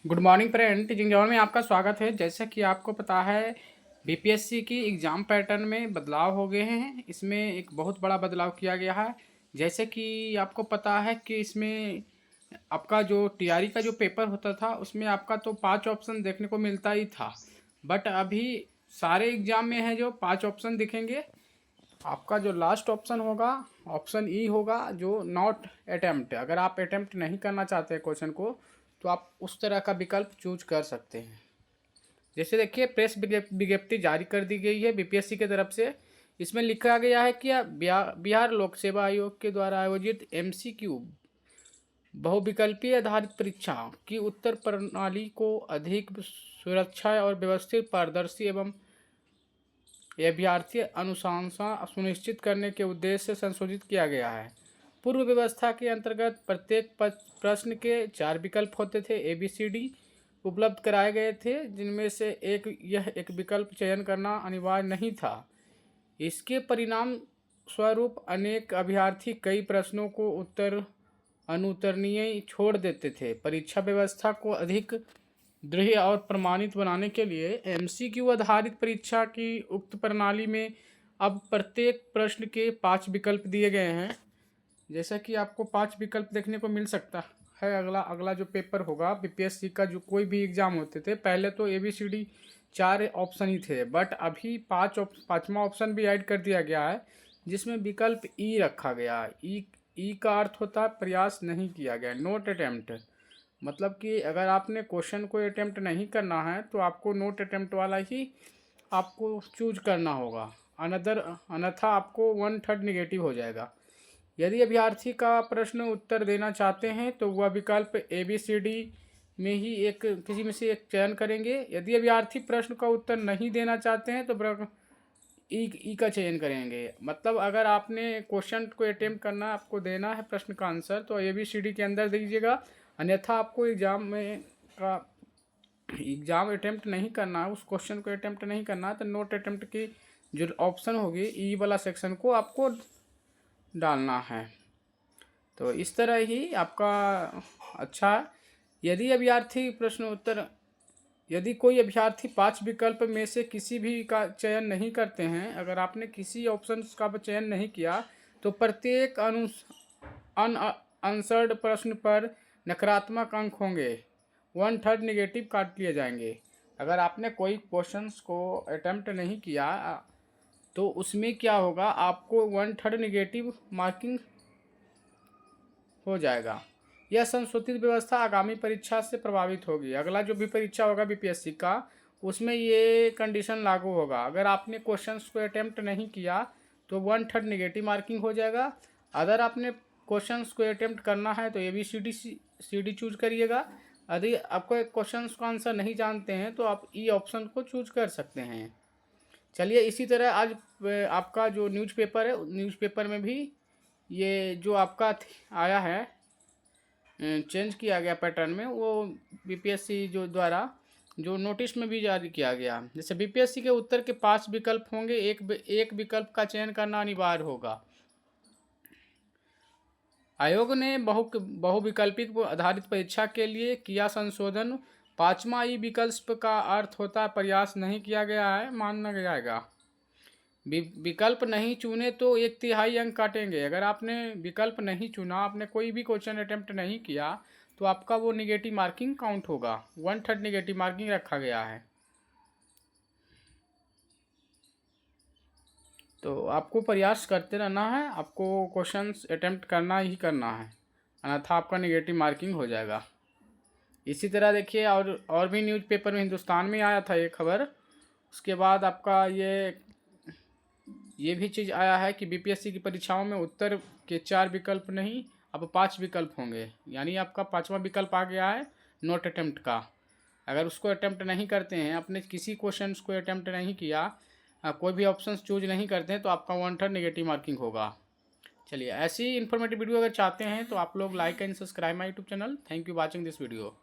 Good morning friend, teaching John में आपका स्वागत है। जैसा कि आपको पता है बीपीएससी की एग्ज़ाम पैटर्न में बदलाव हो गए हैं। इसमें एक बहुत बड़ा बदलाव किया गया है। जैसे कि आपको पता है कि इसमें आपका जो टीआरई का जो पेपर होता था उसमें आपका तो 5 ऑप्शन देखने को मिलता ही था, बट अभी सारे एग्ज़ाम में है जो 5 ऑप्शन दिखेंगे। आपका जो लास्ट ऑप्शन होगा ऑप्शन ई होगा, जो नॉट अटेम्प्ट। अगर आप अटेम्प्ट नहीं करना चाहते क्वेश्चन को तो आप उस तरह का विकल्प चूज कर सकते हैं। जैसे देखिए, प्रेस विज्ञप्ति जारी कर दी गई है बीपीएससी की तरफ से। इसमें लिखा गया है कि बिहार लोक सेवा आयोग के द्वारा आयोजित एमसीक्यू बहुविकल्पीय आधारित परीक्षा की उत्तर प्रणाली को अधिक सुरक्षा और व्यवस्थित, पारदर्शी एवं अभ्यर्थी अनुशंसा सुनिश्चित करने के उद्देश्य से संशोधित किया गया है। पूर्व व्यवस्था के अंतर्गत प्रत्येक प्रश्न के 4 विकल्प होते थे, ABCD उपलब्ध कराए गए थे, जिनमें से एक विकल्प चयन करना अनिवार्य नहीं था। इसके परिणाम स्वरूप अनेक अभ्यर्थी कई प्रश्नों को अनुत्तरणीय छोड़ देते थे। परीक्षा व्यवस्था को अधिक दृढ़ और प्रमाणित बनाने के लिए एमसीक्यू आधारित परीक्षा की उक्त प्रणाली में अब प्रत्येक प्रश्न के 5 विकल्प दिए गए हैं। जैसा कि आपको 5 विकल्प देखने को मिल सकता है। अगला जो पेपर होगा बीपीएससी का, जो कोई भी एग्ज़ाम होते थे पहले तो ABCD 4 ऑप्शन ही थे, बट अभी 5वां ऑप्शन भी ऐड कर दिया गया है, जिसमें विकल्प ई रखा गया है। ई का अर्थ होता है प्रयास नहीं किया गया, नोट अटेम्प्ट। मतलब कि अगर आपने क्वेश्चन को अटेम्प्ट नहीं करना है तो आपको नोट अटेम्प्ट वाला ही आपको चूज करना होगा, अन्यथा आपको 1/3 निगेटिव हो जाएगा। यदि अभ्यर्थी का प्रश्न उत्तर देना चाहते हैं तो वह विकल्प ABCD में ही किसी में से एक चयन करेंगे। यदि अभ्यर्थी प्रश्न का उत्तर नहीं देना चाहते हैं तो ई का चयन करेंगे। मतलब अगर आपने क्वेश्चन को अटेम्प्ट करना, आपको देना है प्रश्न का आंसर, तो ABCD के अंदर दीजिएगा। अन्यथा आपको एग्ज़ाम अटेम्प्ट नहीं करना है, उस क्वेश्चन को अटेम्प्ट नहीं करना है, तो नोट अटेम्प्ट की जो ऑप्शन होगी ई वाला सेक्शन को आपको डालना है। तो इस तरह ही आपका अच्छा। यदि कोई अभ्यर्थी 5 विकल्प में से किसी भी का चयन नहीं करते हैं, अगर आपने किसी ऑप्शन का चयन नहीं किया तो प्रत्येक अनआंसर्ड प्रश्न पर नकारात्मक अंक होंगे, 1/3 निगेटिव काट लिए जाएंगे। अगर आपने कोई क्वेश्चंस को अटेम्प्ट नहीं किया तो उसमें क्या होगा, आपको 1/3 निगेटिव मार्किंग हो जाएगा। यह संशोधित व्यवस्था आगामी परीक्षा से प्रभावित होगी। अगला जो भी परीक्षा होगा बीपीएससी का, उसमें ये कंडीशन लागू होगा। अगर आपने क्वेश्चंस को अटेम्प्ट नहीं किया तो 1/3 निगेटिव मार्किंग हो जाएगा। अगर आपने क्वेश्चंस को अटेम्प्ट करना है तो ABCD चूज करिएगा। यदि आपको क्वेश्चंस का आंसर नहीं जानते हैं तो आप ई ऑप्शन को चूज कर सकते हैं। चलिए, इसी तरह आज आपका जो न्यूज़पेपर है, न्यूज़पेपर में भी ये जो आपका आया है, चेंज किया गया पैटर्न में, वो बीपीएससी जो द्वारा जो नोटिस में भी जारी किया गया। जैसे बीपीएससी के उत्तर के 5 विकल्प होंगे, एक विकल्प का चयन करना अनिवार्य होगा। आयोग ने बहुविकल्पित आधारित परीक्षा के लिए किया संशोधन। 5वां ई विकल्प का अर्थ होता है प्रयास नहीं किया गया है, माना जाएगा। विकल्प नहीं चुने तो 1/3 अंक काटेंगे। अगर आपने विकल्प नहीं चुना, आपने कोई भी क्वेश्चन अटेम्प्ट नहीं किया, तो आपका वो निगेटिव मार्किंग काउंट होगा। 1/3 निगेटिव मार्किंग रखा गया है। तो आपको प्रयास करते रहना है, आपको क्वेश्चंस अटेम्प्ट करना ही करना है, अन्यथा आपका निगेटिव मार्किंग हो जाएगा। इसी तरह देखिए, और भी न्यूज़पेपर में हिंदुस्तान में आया था ये खबर। उसके बाद आपका ये भी चीज़ आया है कि बीपीएससी की परीक्षाओं में उत्तर के 4 विकल्प नहीं, अब 5 विकल्प होंगे। यानी आपका 5वां विकल्प आ गया है नोट अटेम्प्ट का। अगर उसको अटेम्प्ट नहीं करते हैं, अपने किसी क्वेश्चन को अटेम्प्ट नहीं किया, कोई भी ऑप्शन चूज नहीं करते हैं, तो आपका 1/3 नेगेटिव मार्किंग होगा। चलिए, ऐसी इन्फॉर्मेटिव वीडियो अगर चाहते हैं तो आप लोग like and subscribe my YouTube channel. Thank you watching this video.